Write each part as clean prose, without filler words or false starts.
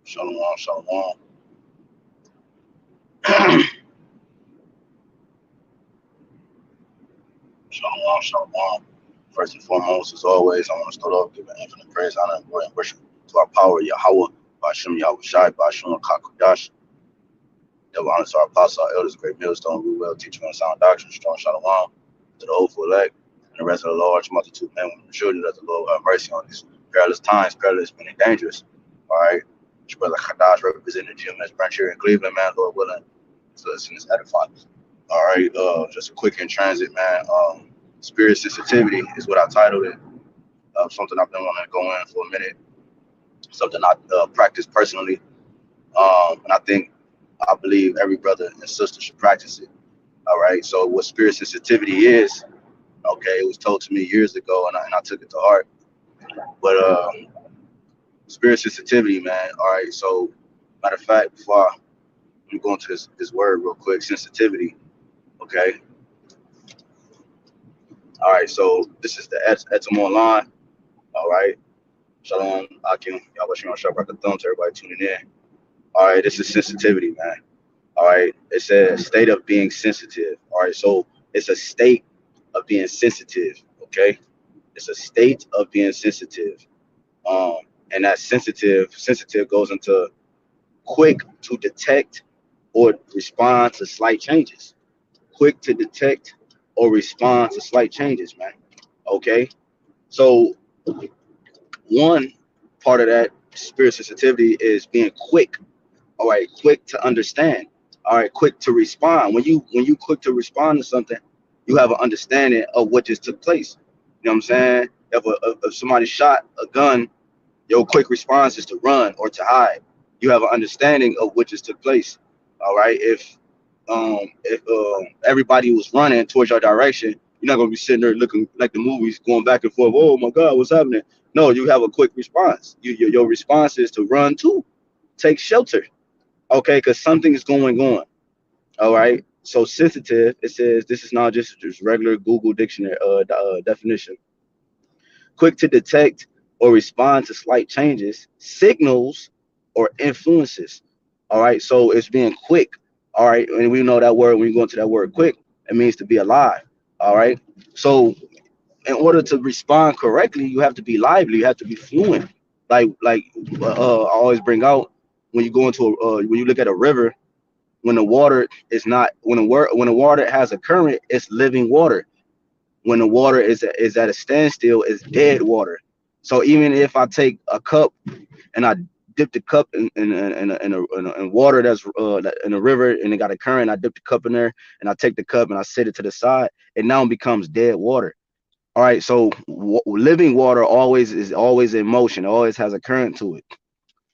Shalom, shalom. Shalom, shalom. First and foremost, as always, I want to start off giving infinite praise, honor, and glory and worship to our power, Yahawah, BAHASHAM, YAHAWASHI, BAHASHAM, HAQADASH. Double honor to our apostles, our elders, great millstone, we will teach on sound doctrine, strong shalom, to the hopeful elect, and the rest of the large multitude, men, women, and children, that the Lord have mercy on these perilous times, perilous, meaning dangerous. All right. It's Brother Kadash representing the GMS branch here in Cleveland, man, Lord willing. So listen, it's edifying. All right, just a quick in transit, man. Spirit sensitivity is what I titled it. Something I've been wanting to go in for a minute. Something I practice personally, and I believe every brother and sister should practice it. All right. So what spirit sensitivity is? Okay, it was told to me years ago, and I took it to heart. But spirit sensitivity, man. All right. So matter of fact, before I'm going to this word real quick, sensitivity. Okay. All right. So this is the etymology line. All right. Shalom, Akim, Yahweh Shabbat the thumb to everybody tuning in. All right, this is sensitivity, man. All right, it says state of being sensitive. All right, so it's a state of being sensitive. Okay, it's a state of being sensitive. And that sensitive goes into quick to detect or respond to slight changes. Quick to detect or respond to slight changes, man. Okay, so one part of that spirit sensitivity is being quick. All right, quick to understand. All right, quick to respond. When you quick to respond to something, you have an understanding of what just took place. You know what I'm saying? If somebody shot a gun, your quick response is to run or to hide. You have an understanding of what just took place. All right. If everybody was running towards your direction, you're not gonna be sitting there looking like the movies, going back and forth. Oh my God, what's happening? No, you have a quick response. Your response is to run to, take shelter. Okay, because something is going on. All right. So sensitive, it says this is not just regular Google dictionary definition. Quick to detect or respond to slight changes, signals, or influences. All right. So it's being quick. All right. And we know that word, when you go into that word quick, it means to be alive. All right. So in order to respond correctly, you have to be lively. You have to be fluent. I always bring out when you go into when you look at a river, when the water is not when the water has a current, it's living water. When the water is at a standstill, it's dead water. So even if I take a cup and I dip the cup in water that's in a river and it got a current, I dip the cup in there and I take the cup and I set it to the side, it now becomes dead water. All right, so living water always in motion, always has a current to it.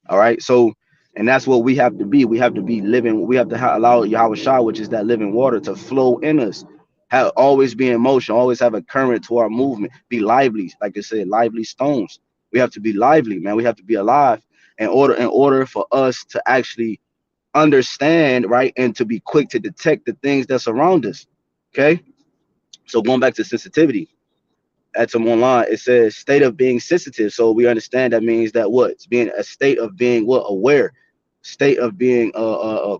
All right, so and that's what we have to be. We have to be living. We have to allow Yahweh, which is that living water, to flow in us. Have always be in motion, always have a current to our movement. Be lively, like I said, lively stones. We have to be lively, man. We have to be alive in order for us to actually understand, right, and to be quick to detect the things that surround us. Okay, so going back to sensitivity at some online, it says state of being sensitive. So we understand that means that what? It's being a state of being what? Aware, state of being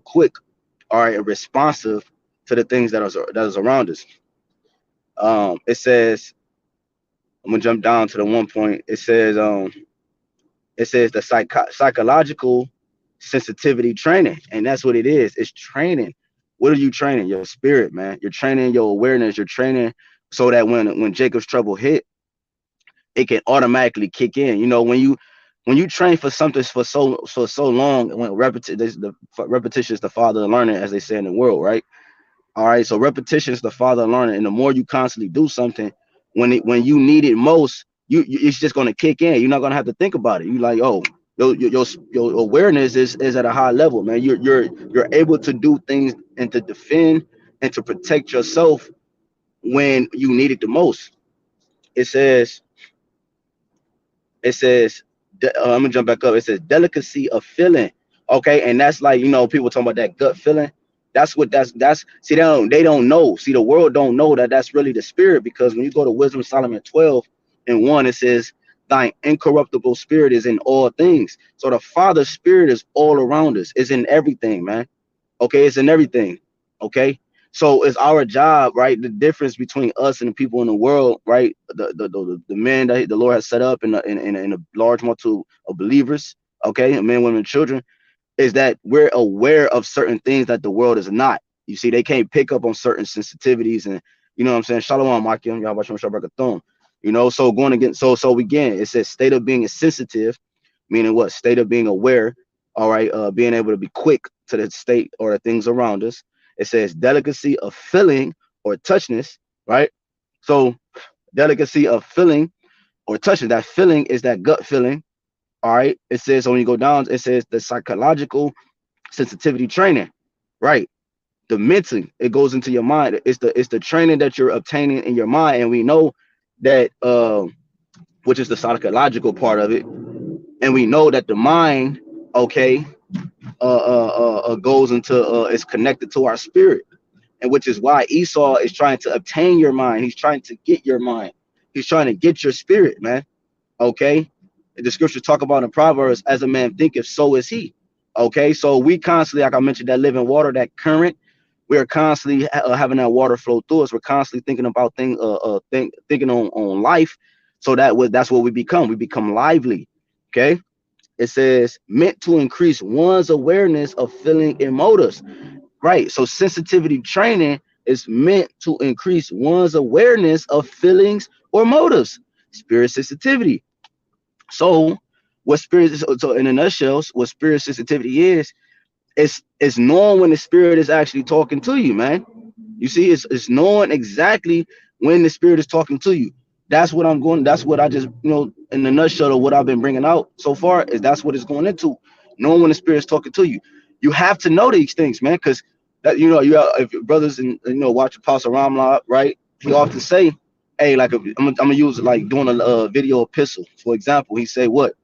quick, all right, and responsive to the things that is around us. It says, I'm gonna jump down to the one point. It says the psychological sensitivity training, and that's what it is. It's training. What are you training? Your spirit, man. You're training your awareness. You're training so that when Jacob's trouble hit, it can automatically kick in. You know, when you train for something for so long, when repetition is the father of learning, as they say in the world, right? All right, so repetition is the father of learning, and the more you constantly do something, when you need it most, it's just gonna kick in. You're not gonna have to think about it. You like, oh, your awareness is at a high level, man. You're able to do things and to defend and to protect yourself when you need it the most. It says I'm gonna jump back up. It says delicacy of feeling. Okay, and that's like, people talking about that gut feeling. That's see, they don't know. See, the world don't know that that's really the spirit, because when you go to Wisdom of Solomon 12 and 1, it says thine incorruptible spirit is in all things. So the Father's spirit is all around us. It's in everything, man. Okay, it's in everything. Okay, so it's our job, right? The difference between us and the people in the world, right? The men that the Lord has set up in a large multitude of believers, okay, men, women, and children, is that we're aware of certain things that the world is not. You see, they can't pick up on certain sensitivities, and you know what I'm saying. Shalom, Makim, Yahawashim, Shabbat. You know, so going again, so again, it says state of being sensitive, meaning what? State of being aware. All right, being able to be quick to the state or the things around us. It says delicacy of feeling or touchness, right? So delicacy of feeling or touching. That feeling is that gut feeling. All right. It says, so when you go down, it says the psychological sensitivity training, right? The mental, it goes into your mind. It's the training that you're obtaining in your mind, and we know that which is the psychological part of it, and we know that the mind, okay, goes into is connected to our spirit, and which is why Esau is trying to obtain your mind. He's trying to get your mind. He's trying to get your spirit, man. Okay, the scriptures talk about in Proverbs, as a man thinketh, so is he. Okay, so we constantly, like I mentioned, that living water, that current, we're constantly having that water flow through us. We're constantly thinking about things, thinking on life. So that's what we become. We become lively. Okay, it says meant to increase one's awareness of feeling and motives. Right. So sensitivity training is meant to increase one's awareness of feelings or motives. Spirit sensitivity. So what spirit is, so in a nutshell, what spirit sensitivity is, it's knowing when the spirit is actually talking to you, man. You see, it's knowing exactly when the spirit is talking to you. That's what I just, in a nutshell of what I've been bringing out so far, is that's what it's going into. Knowing when the spirit is talking to you. You have to know these things, man, because that, if your brothers and, watch Apostle Ramla, right? He often say, hey, like, I'm gonna use it like doing a video epistle. For example, he say what?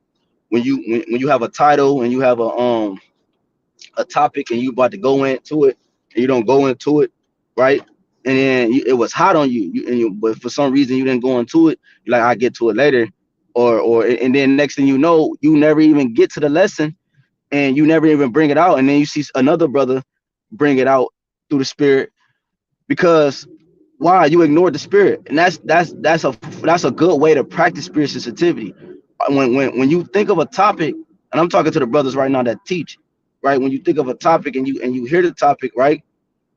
When you have a title and you have a topic and you about to go into it and you don't go into it, right? And then it was hot on but for some reason you didn't go into it. You're like, I'll get to it later, and then next thing you know, you never even get to the lesson and you never even bring it out, and then you see another brother bring it out through the spirit, because why? You ignored the spirit. And that's a good way to practice spirit sensitivity. When you think of a topic, and I'm talking to the brothers right now that teach, right? When you think of a topic and you hear the topic, right,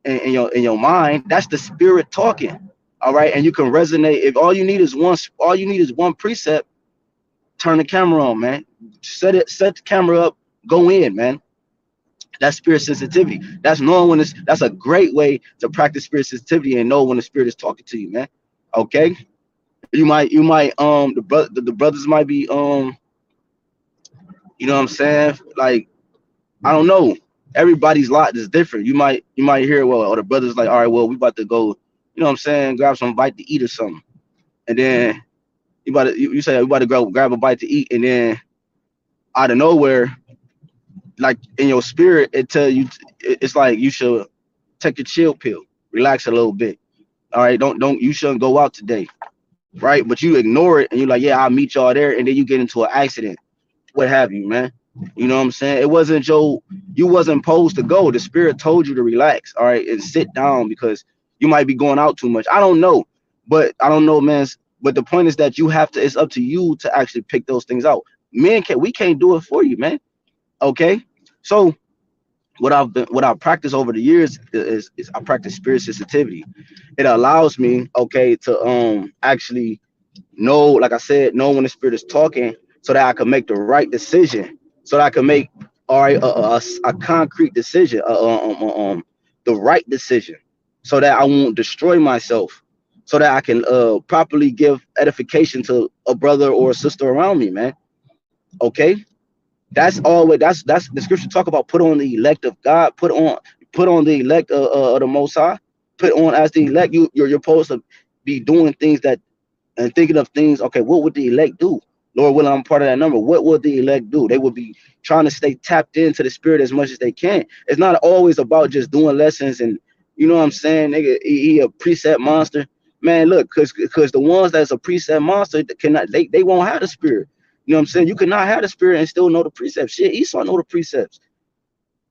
in your mind, that's the spirit talking. All right, and you can resonate. If all you need is one precept, turn the camera on, man. Set the camera up, go in, man. That's spirit sensitivity. That's knowing when that's a great way to practice spirit sensitivity and know when the spirit is talking to you, man. Okay. The brothers might be you know what I'm saying? Like, I don't know. Everybody's lot is different. You might hear, well, or the brothers like, all right, well, we about to go, you know what I'm saying, grab some bite to eat or something. And then you say we about to grab a bite to eat, and then out of nowhere, like in your spirit, it tell you, it's like you should take your chill pill, relax a little bit. All right, don't you shouldn't go out today, right? But you ignore it and you're like, yeah, I'll meet y'all there, and then you get into an accident, what have you, man. You know what I'm saying? You wasn't supposed to go. The spirit told you to relax, all right, and sit down because you might be going out too much. I don't know, man. But the point is that it's up to you to actually pick those things out. We can't do it for you, man. Okay, so what I've practiced over the years is I practice spirit sensitivity. It allows me, okay, to actually know, like I said, know when the spirit is talking, so that I can make the right decision, so that I can make, all right, a concrete decision, the right decision, so that I won't destroy myself, so that I can properly give edification to a brother or a sister around me, man. Okay, that's the scripture talk about, put on the elect of God, put on the elect of the Most High, put on as the elect. You're supposed to be doing things that, and thinking of things. Okay, what would the elect do? Lord willing, I'm part of that number. What would the elect do? They would be trying to stay tapped into the spirit as much as they can. It's not always about just doing lessons and, you know what I'm saying, nigga, he a preset monster. Man, look, because the ones that's a precept monster cannot, they won't have the spirit. You know what I'm saying? You cannot have the spirit and still know the precepts. Shit, Esau know the precepts.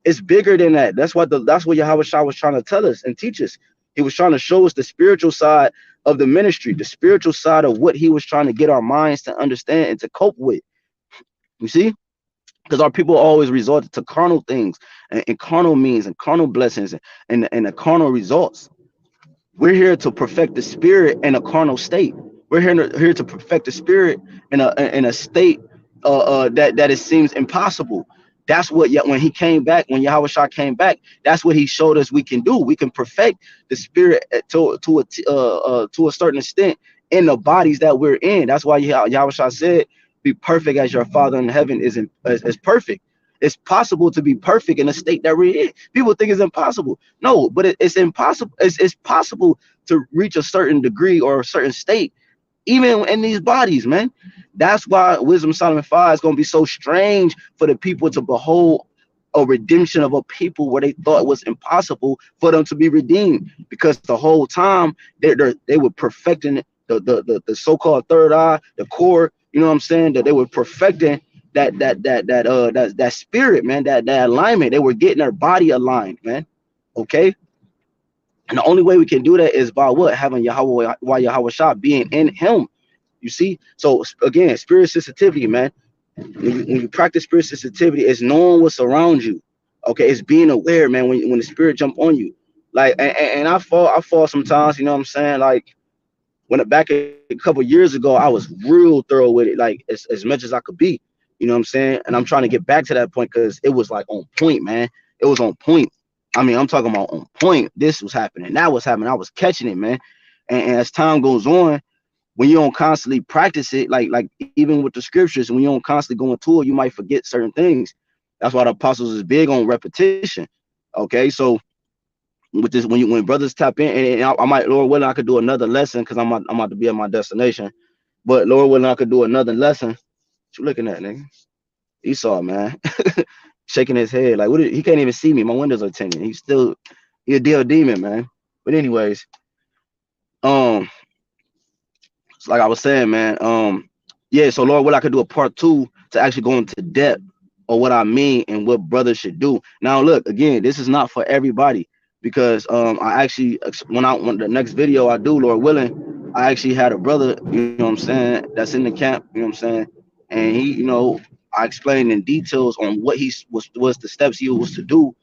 It's bigger than that. That's what Yahawashi was trying to tell us and teach us. He was trying to show us the spiritual side of the ministry, the spiritual side of what he was trying to get our minds to understand and to cope with. You see? Because our people always resort to carnal things and carnal means and carnal blessings and the carnal results. We're here to perfect the spirit in a carnal state. We're here to perfect the spirit in a state that it seems impossible. That's what, when he came back, when Yahawashi came back, that's what he showed us we can do. We can perfect the spirit to a certain extent in the bodies that we're in. That's why Yahawashi said, "Be perfect as your Father in heaven is perfect." It's possible to be perfect in the state that we're in. People think it's impossible. No, but it's impossible. It's possible to reach a certain degree or a certain state, even in these bodies, man. That's why Wisdom Solomon 5 is going to be so strange for the people to behold a redemption of a people where they thought it was impossible for them to be redeemed, because the whole time they were perfecting the so-called third eye, the core. You know what I'm saying? That they were perfecting that spirit, man, that alignment. They were getting their body aligned, man. Okay. And the only way we can do that is by what? Having Yahweh, Yahawashi being in him. You see? So again, spirit sensitivity, man. When you practice spirit sensitivity, it's knowing what's around you. Okay, it's being aware, man, when the spirit jump on you. Like, and I fall sometimes, you know what I'm saying? Like, when back a couple years ago, I was real thorough with it, like as much as I could be. You know what I'm saying? And I'm trying to get back to that point because it was like on point, man. It was on point. I mean, I'm talking about on point. This was happening. That was happening. I was catching it, man. And as time goes on, when you don't constantly practice it, like even with the scriptures, when you don't constantly go into it, you might forget certain things. That's why the apostles is big on repetition. Okay, so with this, when brothers tap in, and I might, Lord willing, I could do another lesson because I'm about to be at my destination. But Lord willing, I could do another lesson. What you looking at, nigga? Esau, man, shaking his head like, he can't even see me. My windows are tinted. He a deal demon, man. But anyways, so like I was saying, man, yeah. So Lord, what I could do a part 2 to actually go into depth of what I mean and what brothers should do. Now, look, again, this is not for everybody, because I actually, when the next video I do, Lord willing, I actually had a brother, you know what I'm saying, that's in the camp, you know what I'm saying, and he, you know, I explained in details on what he was the steps he was to do,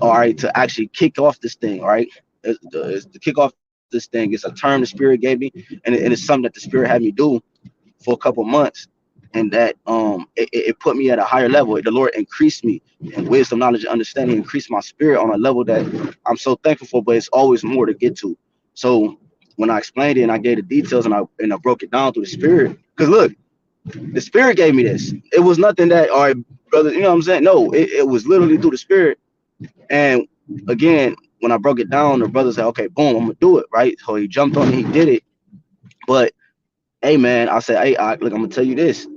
all right, to actually kick off this thing, all right. To kick off this thing, it's a term the spirit gave me, and it's something that the spirit had me do for a couple months, and that it put me at a higher level. The Lord increased me in wisdom, knowledge, and understanding, increased my spirit on a level that I'm so thankful for, but it's always more to get to. So when I explained it and I gave the details and I broke it down through the spirit, because look, the spirit gave me this. It was nothing that, all right, brother, you know what I'm saying? No, it was literally through the spirit. And again, when I broke it down, the brother said, okay, boom, I'm gonna do it, right? So he jumped on it, he did it. But hey, man, I said, hey, look, I'm gonna tell you this: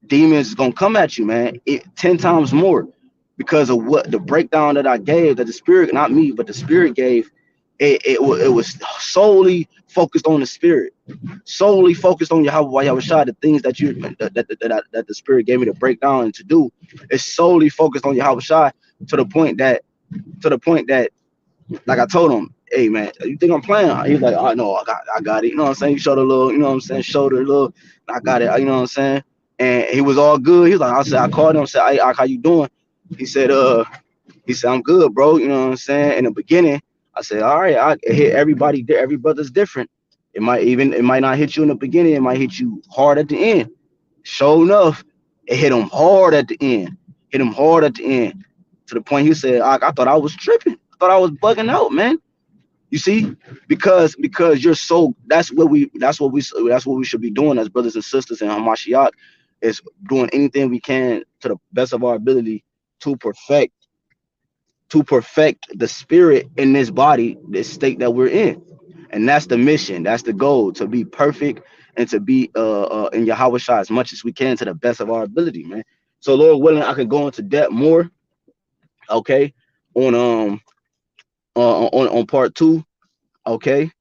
demons is gonna come at you, man, 10 times more, because of what the breakdown that I gave, that the spirit, not me, but the spirit gave. It was solely focused on the spirit, solely focused on Yahweh, Yahawashi, the things that that the spirit gave me to break down and to do. It's solely focused on Yahawashi to the point that like I told him, hey man, you think I'm playing? He's like, oh no, I got it. You know what I'm saying? He showed a little, you know what I'm saying, showed a little, I got it, you know what I'm saying? And he was all good. He was like, I called him, said, hey, how you doing? He said, I'm good, bro. You know what I'm saying? In the beginning, I said, all right, I hit everybody, every brother's different. It might not hit you in the beginning, it might hit you hard at the end. Sure enough, it hit him hard at the end. Hit him hard at the end. To the point he said, I thought I was tripping. I thought I was bugging out, man. You see, because you're so, that's what we should be doing as brothers and sisters in Hamashiach, is doing anything we can to the best of our ability to perfect the spirit in this body, this state that we're in. And that's the mission, that's the goal, to be perfect and to be in Yahawashi as much as we can to the best of our ability, man. So Lord willing, I can go into depth more, okay, on part 2, okay.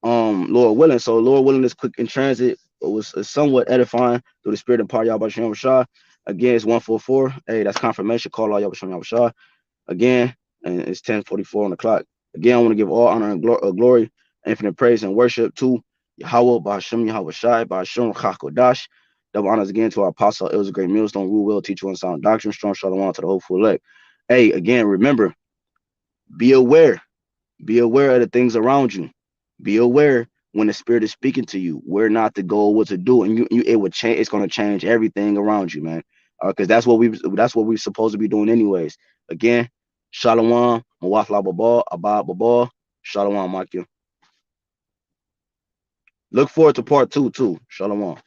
Lord willing. So Lord willing, this quick in transit was somewhat edifying through the spirit and power of Yahawah. Again, it's 144. Hey, that's confirmation. Call all Yahawah. Again, and it's 10:44 on the clock. Again, I want to give all honor and glory, infinite praise and worship to Yahawah, BAHASHAM, YAHAWASHI, BAHASHAM, HAQADASH. Double honors again to our apostle. It was a great millstone, rule well, teach you on sound doctrine, strong shalom to the hopeful elect. Hey, again, remember, be aware. Be aware of the things around you. Be aware when the spirit is speaking to you, where not to go, what to do, and it would change. It's going to change everything around you, man. Because that's what we're supposed to be doing, anyways. Again, shalom, mawafla babal, abad babal, shalom, Makia. Look forward to part 2 too. Shalom.